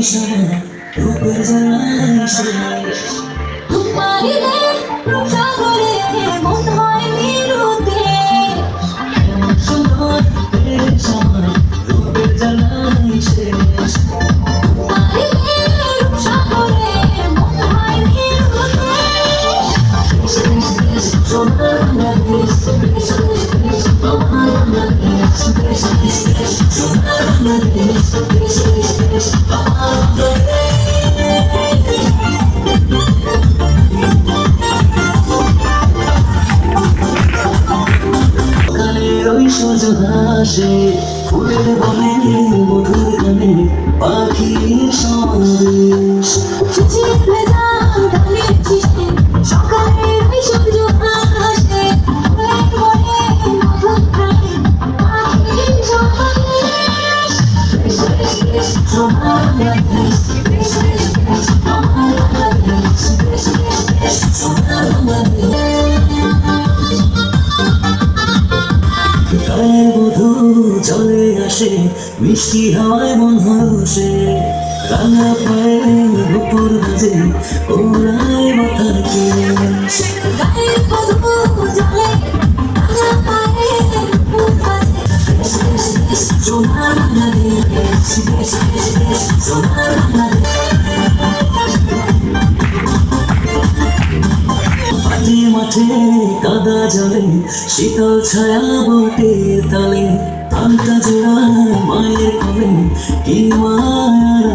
সময় রূপের জ্বালায় শেষ পারিলে সাগরে মন হয় নিরুদ্দেশ এমন সময় রূপের সময় রূপের জ্বালায় শেষ পারিলে সাগরে মন হয় নিরুদ্দেশ সোনার বাংলাদেশ দেশ দেশ দেশ আমার বাংলাদেশ দেশ দেশ দেশ সোনার বাংলাদেশ দেশ দেশ দেশ আমার সূর্য হাসে ফুলের বনে মধুর গানে পাখির সমাবেশ চিঠি ভেজা ধানের শীষে সকালের ওই সূর্য হাসে ফুলের বনে মধুর প্রাণে পাখির সমাবেশ দেশ দেশ দেশ সোনার বাংলাদেশ দেশ দেশ দেশ আমার বাংলাদেশ দেশ দেশ দেশ সোনার বাংলাদেশ গায়ের মধু চলে আসে মিষ্টি হাওয়ায় মন হসে রাঙা পায়ে দুপুর বাজে ওরাই মাথার কেশ গায়ের মধু জলে রাঙা পায়ে ফুল বাজে দেশ দেশ দেশ সোনার বাংলাদেশ দেশ দেশ দেশ সোনার বাংলাদেশ মাঠে মাঠে কাদা জলে শীতল ছায়া বটের তালে ধানটা জোড়া মায়ের কোলে কি মায়ার